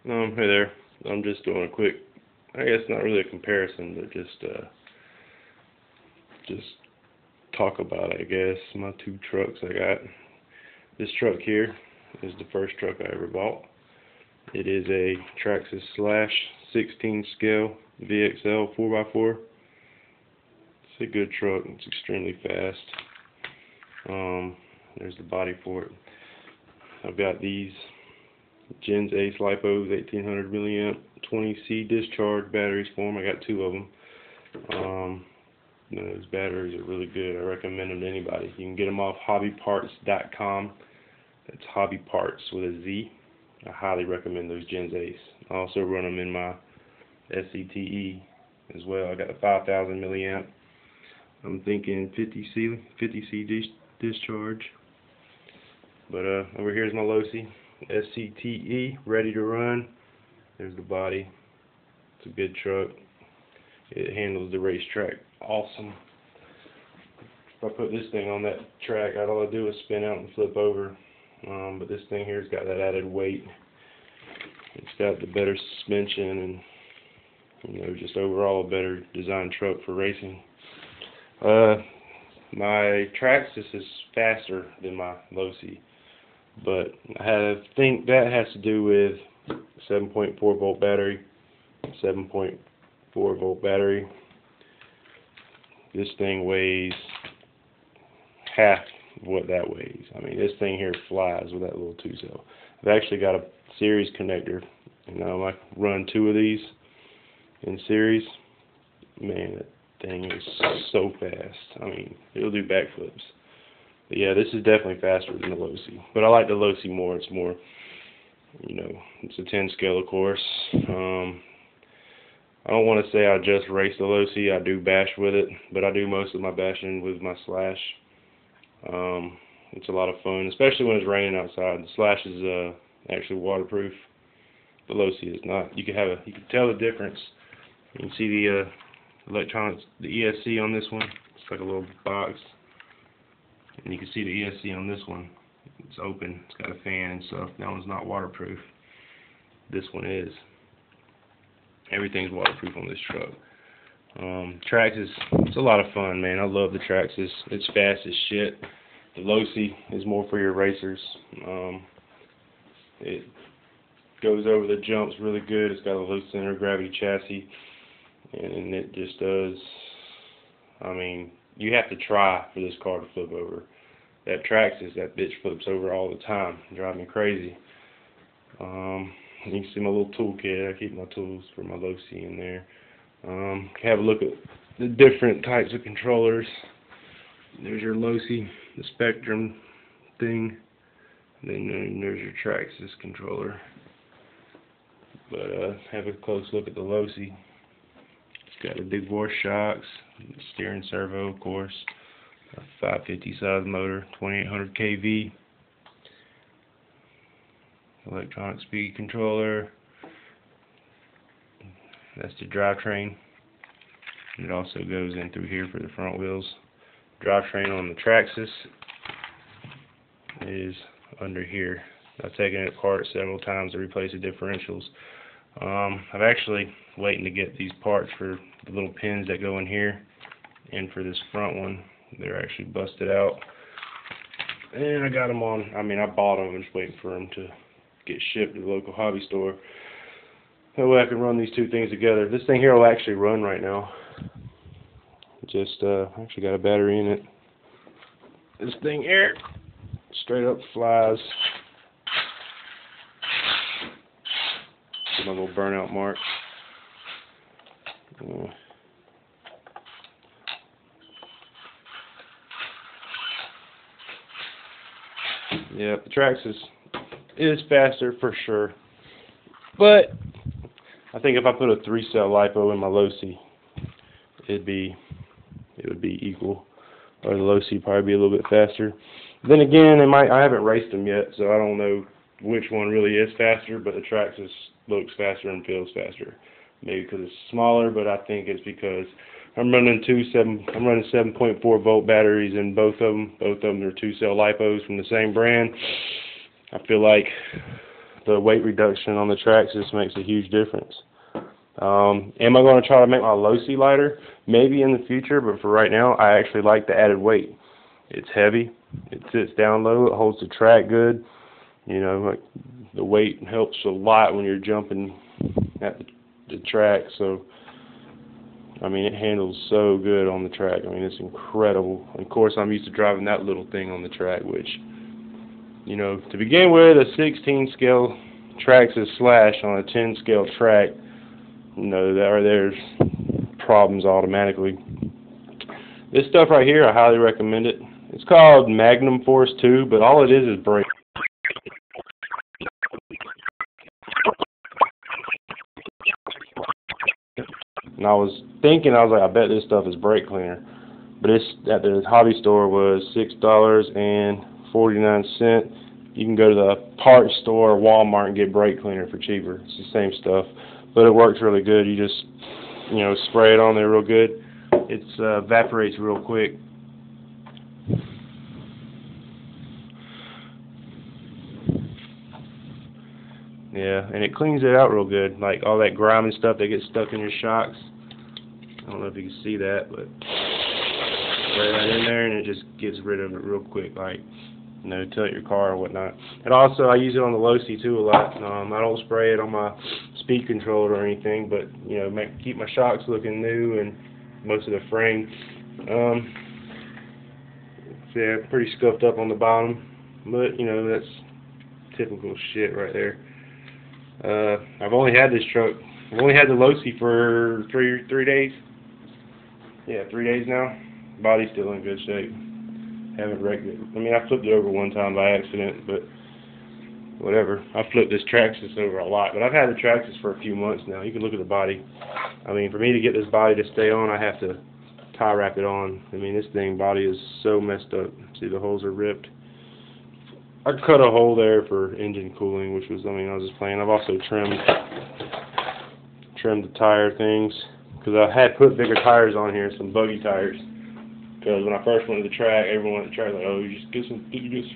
Hey there. I'm just doing a quick, I guess not really a comparison, but just talk about, I guess, my two trucks I got. This truck here is the first truck I ever bought. It is a Traxxas Slash 16 scale VXL 4x4. It's a good truck. It's extremely fast. There's the body for it. I've got these Gens Ace Lipos 1800 milliamp 20C discharge batteries for them. I got two of them. Those batteries are really good. I recommend them to anybody. You can get them off hobbyparts.com. That's hobby parts with a Z. I highly recommend those Gens Ace. I also run them in my scte as well. I got the 5000 milliamp. I'm thinking 50C discharge. But over here's my Losi scte, ready to run. There's the body. It's a good truck. It handles the racetrack awesome. If I put this thing on that track, all I do is spin out and flip over. But this thing here's got that added weight. It's got the better suspension and just overall a better designed truck for racing. My Traxxas is faster than my Losi, but I think that has to do with 7.4 volt battery. 7.4 volt battery. This thing weighs half of what that weighs. I mean, this thing here flies with that little 2-cell. I've actually got a series connector, and I run two of these in series. Man, that thing is so fast. I mean, it'll do backflips. But yeah, this is definitely faster than the Losi. But I like the Losi more. It's more, it's a 10 scale, of course. I don't want to say I just race the Losi. I do bash with it, but I do most of my bashing with my Slash. It's a lot of fun, especially when it's raining outside. The Slash is actually waterproof. The Losi is not. You can tell the difference. You can see the electronics, the ESC on this one. It's like a little box, and you can see the ESC on this one. It's open. It's got a fan and stuff. That one's not waterproof. This one is. Everything's waterproof on this truck. Traxxas, it's a lot of fun, man. I love the Traxxas. It's fast as shit. The Losi is more for your racers. It goes over the jumps really good. It's got a low center of gravity chassis, and it just does. I mean, you have to try for this car to flip over. That Traxxas, that bitch flips over all the time. Drive me crazy. You can see my little toolkit. I keep my tools for my Losi in there. Have a look at the different types of controllers. There's your Losi, the Spectrum thing. And then there's your Traxxas controller. But have a close look at the Losi. It's got the big bore shocks, steering servo, of course, a 550 size motor, 2800 kV. Electronic speed controller. That's the drivetrain. It also goes in through here for the front wheels. Drivetrain on the Traxxas is under here. I've taken it apart several times to replace the differentials. I'm actually waiting to get these parts for the little pins that go in here, and for this front one, they're actually busted out. And I got them on. I mean, I bought them. I'm just waiting for them to get shipped to the local hobby store. That way I can run these two things together. This thing here will actually run right now. Just actually got a battery in it. This thing here straight up flies. My little burnout mark. Yeah, the Traxxas is faster for sure, but I think if I put a 3-cell lipo in my Losi, it would be equal, or the Losi would probably be a little bit faster. Then again, I haven't raced them yet, so I don't know which one really is faster, but the Traxxas looks faster and feels faster. Maybe because it's smaller, but I think it's because I'm running 7.4 volt batteries in both of them. Both of them are 2-cell lipos from the same brand. I feel like the weight reduction on the tracks just makes a huge difference. Am I going to try to make my Losi lighter? Maybe in the future, but for right now, I actually like the added weight. It's heavy, it sits down low, it holds the track good. You know, like the weight helps a lot when you're jumping at the track. So, I mean, it handles so good on the track. I mean, it's incredible. And of course, I'm used to driving that little thing on the track, which, you know, to begin with, a 16 scale traxxas slash on a 10 scale track, you know, there's problems automatically. This stuff right here, I highly recommend it. It's called Magnum Force 2, but all it is brake. And I was like, I bet this stuff is brake cleaner. But it's at the hobby store was $6.49. You can go to the parts store or Walmart and get brake cleaner for cheaper. It's the same stuff, but it works really good. You just, you know, spray it on there real good. It evaporates real quick. Yeah, and it cleans it out real good. Like all that grime and stuff that gets stuck in your shocks. I don't know if you can see that, but spray that in there and it just gets rid of it real quick. Like, you know, tilt your car or whatnot. And also, I use it on the Losi too a lot. I don't spray it on my speed controller or anything, but you know, keep my shocks looking new and most of the frame. So yeah, pretty scuffed up on the bottom, but you know, that's typical shit right there. I've only had this truck. I've only had the Losi for three days. Yeah, 3 days now. Body's still in good shape. Haven't wrecked it. I mean, I flipped it over one time by accident, but whatever. I flipped this traxxas over a lot, but I've had the traxxas for a few months now. You can look at the body. I mean, for me to get this body to stay on, I have to tie wrap it on. I mean, this body is so messed up. See, the holes are ripped. I cut a hole there for engine cooling, which was, I mean, I was just playing. I've also trimmed the tire things, because I had put bigger tires on here, some buggy tires. Because when I first went to the track, everyone went to the track like, oh, you just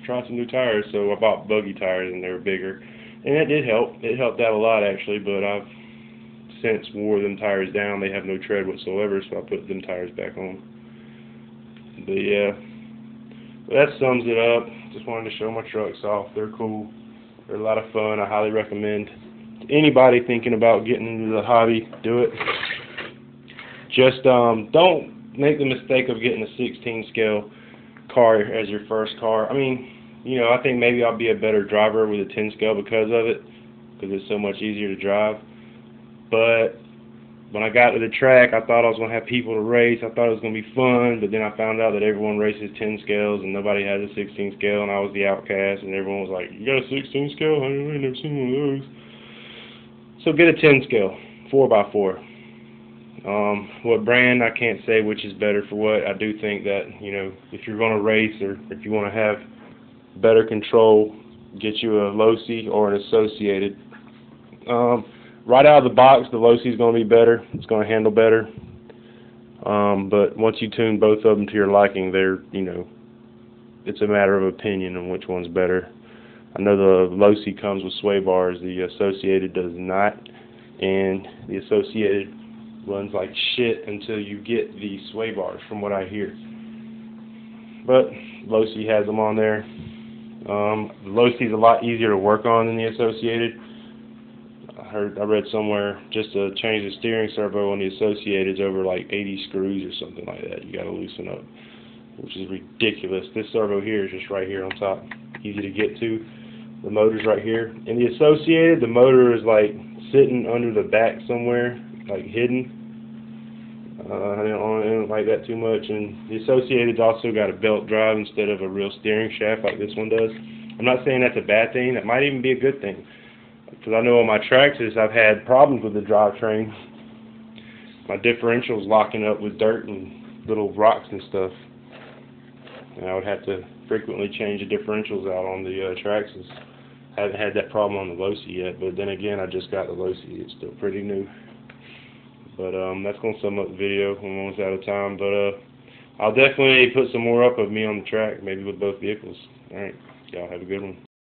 try some new tires. So I bought buggy tires, and they were bigger, and it did help. It helped out a lot actually. But I've since wore them tires down. They have no tread whatsoever, so I put them tires back on. But yeah, but that sums it up. Just wanted to show my trucks off. They're cool. They're a lot of fun. I highly recommend to anybody thinking about getting into the hobby, do it. Just don't make the mistake of getting a 16 scale car as your first car. I mean, you know, I think maybe I'll be a better driver with a 10 scale because of it, because it's so much easier to drive. But when I got to the track, I thought I was going to have people to race. I thought it was going to be fun, but then I found out that everyone races 10 scales and nobody has a 16 scale, and I was the outcast, and everyone was like, you got a 16 scale? I ain't never seen one of those. So get a 10 scale, 4x4. What brand, I can't say which is better for what. I do think that, you know, if you're going to race or if you want to have better control, get you a Losi or an Associated. Right out of the box, the Losi is going to be better. It's going to handle better. But once you tune both of them to your liking, you know, it's a matter of opinion on which one's better. I know the Losi comes with sway bars. The Associated does not. And the Associated runs like shit until you get the sway bars, from what I hear. But Losi has them on there. The Losi is a lot easier to work on than the Associated. I read somewhere just to change the steering servo on the Associated is over like 80 screws or something like that. You got to loosen up, which is ridiculous. This servo here is just right here on top, easy to get to. The motor's right here. In the Associated, the motor is like sitting under the back somewhere, like hidden. I don't like that too much. And the Associated's also got a belt drive instead of a real steering shaft like this one does. I'm not saying that's a bad thing. That might even be a good thing. Because I know on my traxxas I've had problems with the drivetrain. My differential's locking up with dirt and little rocks and stuff. And I would have to frequently change the differentials out on the traxxas. I haven't had that problem on the Losi yet, but then again, I just got the Losi. It's still pretty new. But that's going to sum up the video. I'm almost out of time. But I'll definitely put some more up of me on the track, maybe with both vehicles. Alright, y'all have a good one.